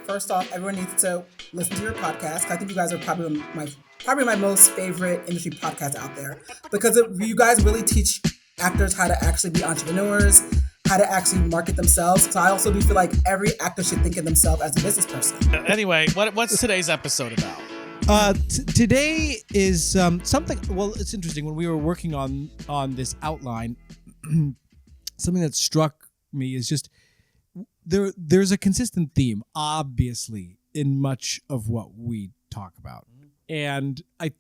First off, everyone needs to listen to your podcast. I think you guys are probably my most favorite industry podcast out there because you guys really teach actors how to actually be entrepreneurs, how to actually market themselves. So I also do feel like every actor should think of themselves as a business person. Anyway, what's today's episode about? Today is something. Well, it's interesting. When we were working on this outline, something that struck me is just there's a consistent theme, obviously, in much of what we talk about, and I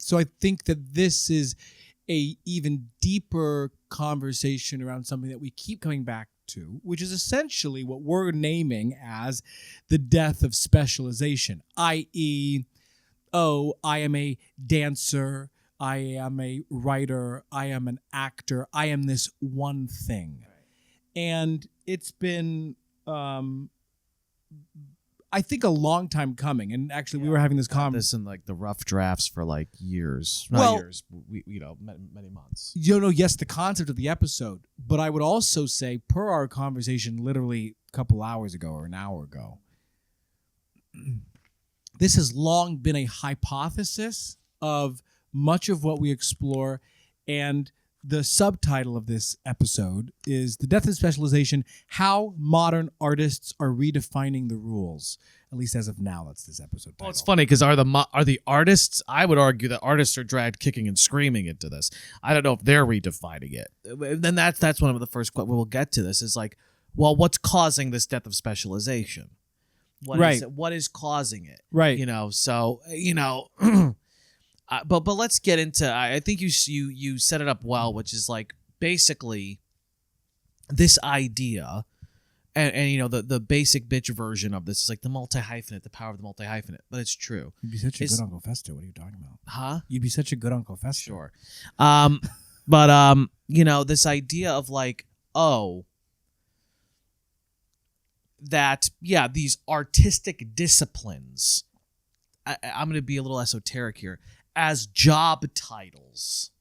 think that this is a even deeper conversation around something that we keep coming back to, which is essentially what we're naming as the death of specialization, i.e., I am a dancer, I am a writer, I am an actor, I am this one thing. Right. And it's been, I think, a long time coming. And actually, we were having this conversation in like the rough drafts for like years. Many months. Yes, the concept of the episode. But I would also say, per our conversation literally a couple hours ago or an hour ago, this has long been a hypothesis of much of what we explore, and the subtitle of this episode is The Death of Specialization, How Modern Artists Are Redefining the Rules. At least as of now, that's this episode title. Well, it's funny because are the artists, I would argue that artists are dragged kicking and screaming into this. I don't know if they're redefining it. Then that's one of the first questions we'll get to this is like, well, what's causing this death of specialization? What is causing it? Right. But let's get into. I think you set it up well, which is like basically this idea, and the basic bitch version of this is like the multi-hyphenate, the power of the multi-hyphenate. But it's true. You'd be such a good Uncle Fester. What are you talking about? Huh? You'd be such a good Uncle Fester. Sure. But this idea of like, these artistic disciplines, I'm going to be a little esoteric here, as job titles.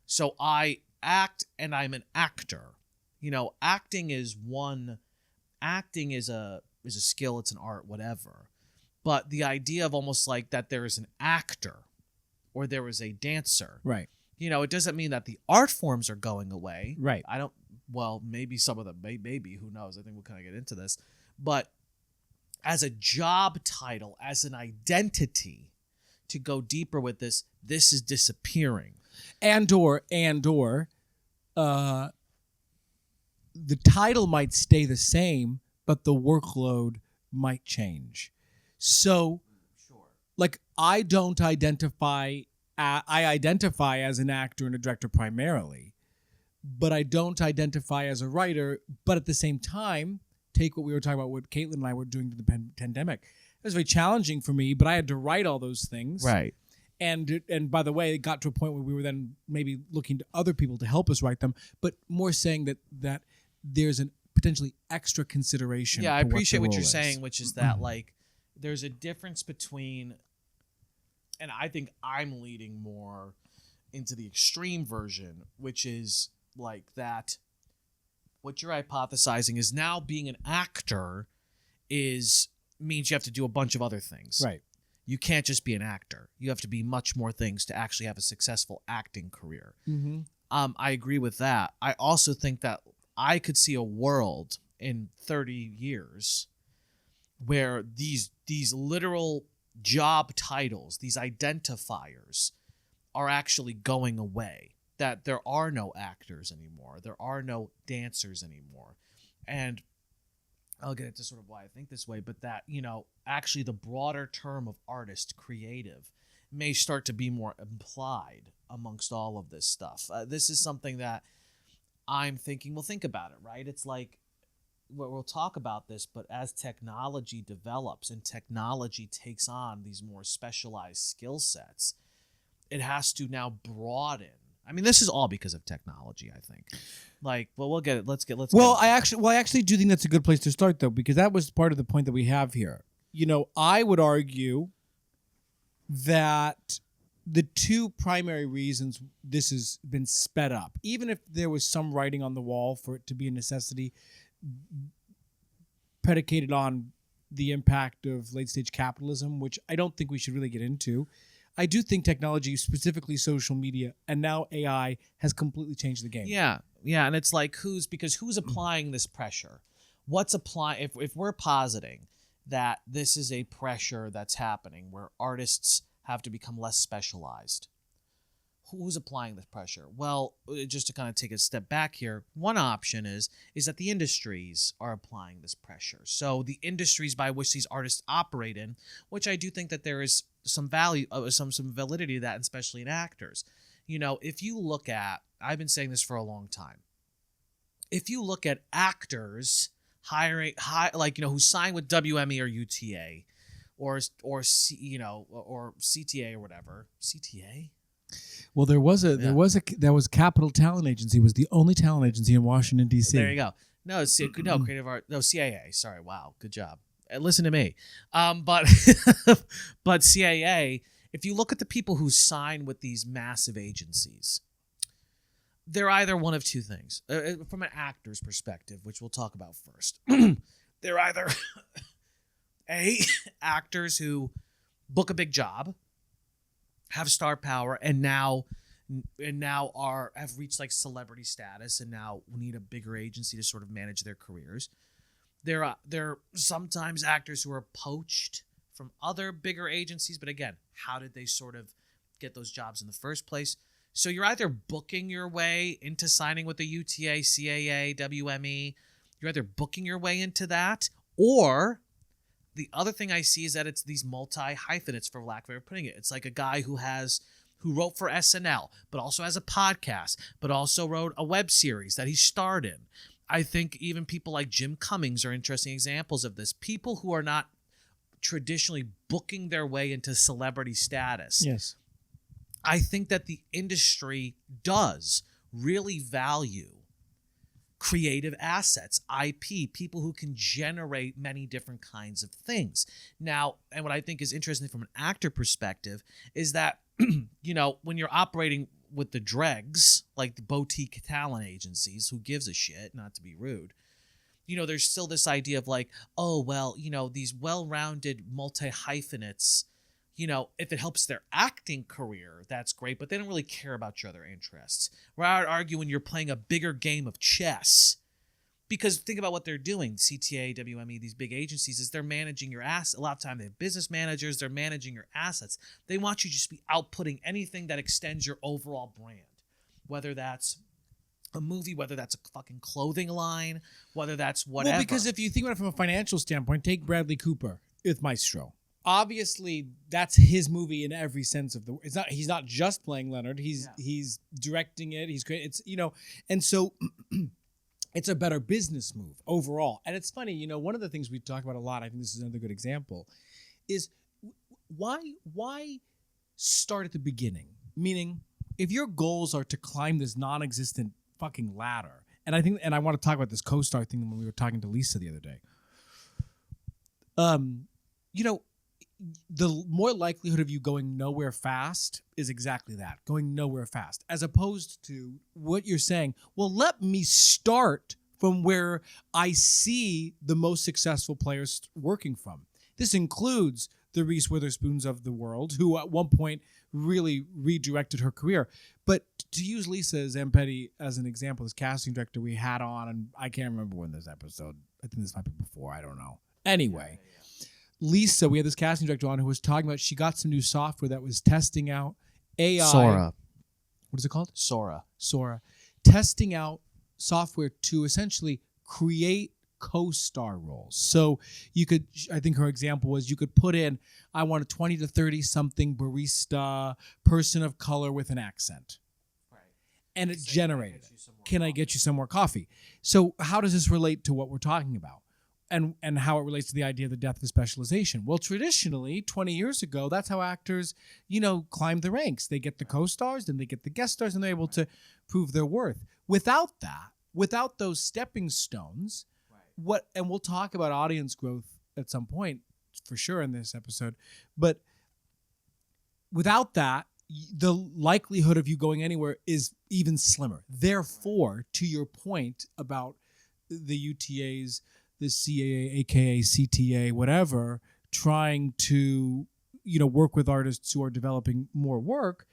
So I act and I'm an actor. Acting is a skill, it's an art, whatever. But the idea of almost like that there is an actor or there is a dancer. Right. It doesn't mean that the art forms are going away. Right. Well, maybe some of them, maybe, who knows? I think we'll kind of get into this. But as a job title, as an identity, to go deeper with this is disappearing. And the title might stay the same, but the workload might change. So, sure. Like, I identify as an actor and a director primarily, but I don't identify as a writer. But at the same time, take what we were talking about, what Caitlin and I were doing to the pandemic. It was very challenging for me, but I had to write all those things. Right. And by the way, it got to a point where we were then maybe looking to other people to help us write them, but more saying that there's a potentially extra consideration. Yeah, I appreciate what you're is. saying, which is that like there's a difference between, and I think I'm leading more into the extreme version, which is like that what you're hypothesizing is now being an actor means you have to do a bunch of other things. Right. You can't just be an actor. You have to be much more things to actually have a successful acting career. Mm-hmm. I agree with that. I also think that I could see a world in 30 years where these literal job titles, these identifiers, are actually going away. That there are no actors anymore. There are no dancers anymore. And I'll get into sort of why I think this way, but that, actually the broader term of artist, creative, may start to be more implied amongst all of this stuff. This is something that I'm thinking, well, think about it, right? It's like, we'll talk about this, but as technology develops and technology takes on these more specialized skill sets, it has to now broaden. I mean, this is all because of technology, I think. Like, well, we'll get it. Let's get. I actually do think that's a good place to start, though, because that was part of the point that we have here. I would argue that the two primary reasons this has been sped up, even if there was some writing on the wall for it to be a necessity, predicated on the impact of late stage capitalism, which I don't think we should really get into. I do think technology, specifically social media, and now AI, has completely changed the game. Yeah, and it's like who's applying this pressure? What's applying? If we're positing that this is a pressure that's happening where artists have to become less specialized, who's applying this pressure? Well, just to kind of take a step back here, one option is that the industries are applying this pressure. So the industries by which these artists operate in, which I do think that there is some value, some validity to that, especially in actors. If you look at, I've been saying this for a long time. If you look at actors hiring, who sign with WME or UTA, or CTA or whatever, CTA. Well, there was Capital Talent Agency, was the only talent agency in Washington D.C. There you go. No, Creative Art. No, CAA. Sorry. Wow. Good job. Listen to me. But CAA. If you look at the people who sign with these massive agencies, they're either one of two things. From an actor's perspective, which we'll talk about first, they're either actors who book a big job, have star power, and now have reached like celebrity status, and now need a bigger agency to sort of manage their careers. They're sometimes actors who are poached from other bigger agencies, but again, how did they sort of get those jobs in the first place? So you're either booking your way into signing with the UTA, CAA, WME. You're either booking your way into that, or the other thing I see is that it's these multi-hyphenates, for lack of better putting it. It's like a guy who wrote for SNL, but also has a podcast, but also wrote a web series that he starred in. I think even people like Jim Cummings are interesting examples of this. People who are not traditionally booking their way into celebrity status. Yes. I think that the industry does really value creative assets, IP, people who can generate many different kinds of things. Now, and what I think is interesting from an actor perspective is that, when you're operating with the dregs, like the boutique talent agencies, who gives a shit, not to be rude, there's still this idea of like, oh, well, these well-rounded multi-hyphenates, if it helps their acting career, that's great, but they don't really care about your other interests. Where I would argue when you're playing a bigger game of chess, because think about what they're doing, CTA, WME, these big agencies, is they're managing your assets. A lot of time they have business managers, they're managing your assets. They want you to just be outputting anything that extends your overall brand, whether that's a movie, whether that's a fucking clothing line, whether that's whatever. Well, because if you think about it from a financial standpoint, take Bradley Cooper with Maestro. Obviously, that's his movie in every sense of the word. He's not just playing Leonard. He's directing it. He's great. It's and so it's a better business move overall. And it's funny, one of the things we talk about a lot, I think this is another good example, is why start at the beginning? Meaning, if your goals are to climb this non-existent fucking ladder, and I want to talk about this co-star thing when we were talking to Lisa the other day. The more likelihood of you going nowhere fast is exactly that, going nowhere fast, as opposed to what you're saying. Well, let me start from where I see the most successful players working from. This includes the Reese Witherspoons of the world, who at one point really redirected her career. But to use Lisa Zampetti as an example, this casting director we had on, and I can't remember when this episode, I think this might be before, I don't know. Anyway. Lisa, we had this casting director on who was talking about she got some new software that was testing out AI. Sora. What is it called? Sora. Testing out software to essentially create co-star roles. So you could, I think her example was you could put in, I want a 20 to 30 something barista, person of color with an accent. Right. And it generated it. Can I get you some more coffee? So how does this relate to what we're talking about? And how it relates to the idea of the death of specialization. Well, traditionally, 20 years ago, that's how actors, climb the ranks. They get the co-stars, then they get the guest stars, and they're able to prove their worth. Without that, without those stepping stones, and we'll talk about audience growth at some point, for sure, in this episode, but without that, the likelihood of you going anywhere is even slimmer. Therefore, to your point about the UTAs, the CAA, aka CTA, whatever, trying to work with artists who are developing more work.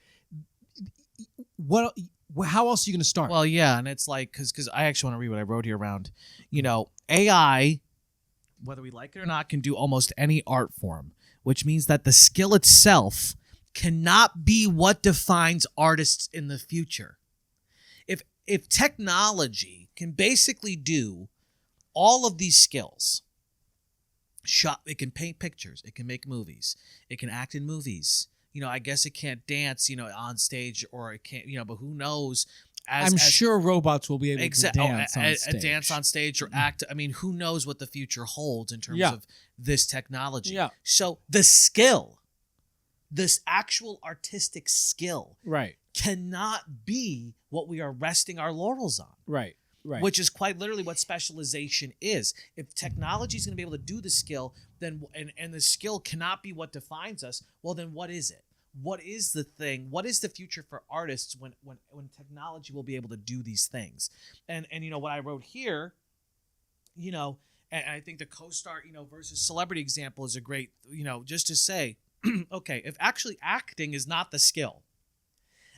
How else are you going to start? Well, yeah, and it's like because I actually want to read what I wrote here around, AI, whether we like it or not, can do almost any art form, which means that the skill itself cannot be what defines artists in the future. If technology can basically do all of these skills, it can paint pictures, it can make movies, it can act in movies. I guess it can't dance, on stage, or it can't, but who knows? I'm sure robots will be able to dance on stage. Dance on stage or act. I mean, who knows what the future holds in terms of this technology? Yeah. So the skill, this actual artistic skill, right, cannot be what we are resting our laurels on. Right. Right. Which is quite literally what specialization is. If technology is going to be able to do the skill, then and the skill cannot be what defines us, well, then what is it? What is the thing? What is the future for artists when technology will be able to do these things? And what I wrote here, and I think the co-star, versus celebrity example is a great, just to say, okay, if actually acting is not the skill.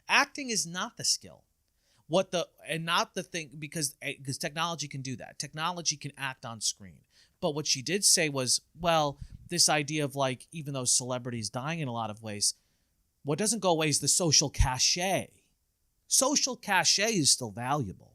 Acting is not the skill. Not the thing, because technology can do that. Technology can act on screen. But what she did say was, well, this idea of like, even though celebrity is dying in a lot of ways, what doesn't go away is the social cachet. Social cachet is still valuable,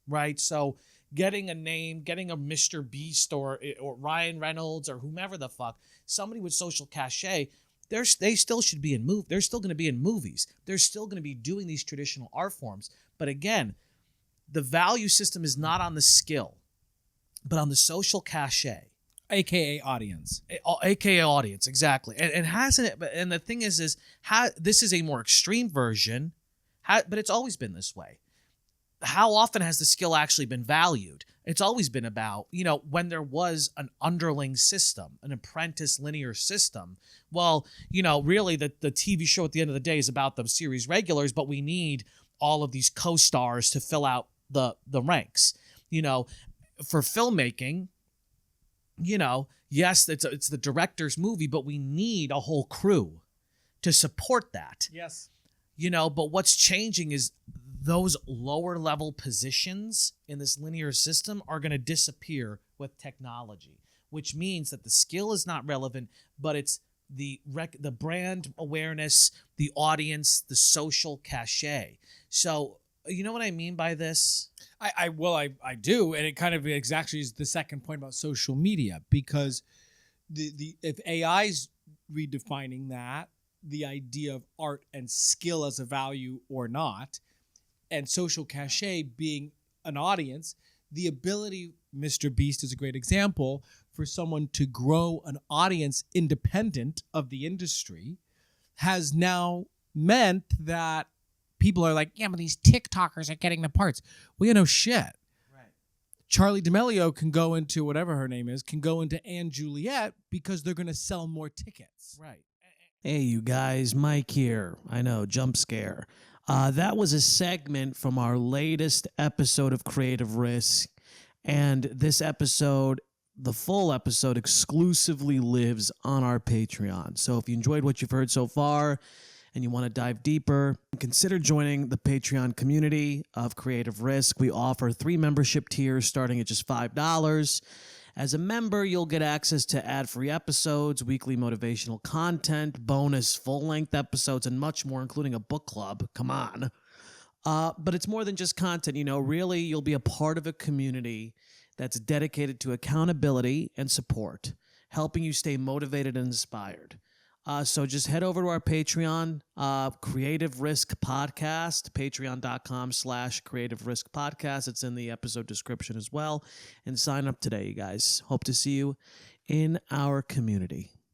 right? So getting a name, getting a Mr. Beast or Ryan Reynolds or whomever the fuck, somebody with social cachet, they still should be in They're still going to be in movies. They're still going to be doing these traditional art forms. But again, the value system is not on the skill, but on the social cachet. AKA audience. AKA audience, exactly. And hasn't it? And the thing is this is a more extreme version, but it's always been this way. How often has the skill actually been valued? It's always been about, when there was an underling system, an apprentice linear system. Well, really the TV show at the end of the day is about the series regulars, but we need all of these co-stars to fill out the ranks. For filmmaking, yes, it's the director's movie, but we need a whole crew to support that. Yes. But what's changing is those lower level positions in this linear system are going to disappear with technology, which means that the skill is not relevant, but it's the brand awareness, the audience, the social cachet. So, you know what I mean by this? I do, and it kind of exactly is the second point about social media, because if AI's redefining that, the idea of art and skill as a value or not, and social cachet being an audience, the ability, Mr. Beast is a great example, for someone to grow an audience independent of the industry has now meant that people are like, yeah, but these TikTokers are getting the parts. Well, shit. Right. Charlie D'Amelio can go into whatever her name is, can go into Anne Juliet because they're going to sell more tickets. Right. Hey, you guys, Mike here. I know, jump scare. That was a segment from our latest episode of Creative Risk. And this episode, the full episode, exclusively lives on our Patreon. So if you enjoyed what you've heard so far and you want to dive deeper, consider joining the Patreon community of Creative Risk. We offer 3 membership tiers starting at just $5. As a member, you'll get access to ad-free episodes, weekly motivational content, bonus full-length episodes, and much more, including a book club. Come on. But it's more than just content. Really, you'll be a part of a community that's dedicated to accountability and support, helping you stay motivated and inspired. So just head over to our Patreon, Creative Risk Podcast, patreon.com/Creative Risk Podcast. It's in the episode description as well. And sign up today, you guys. Hope to see you in our community.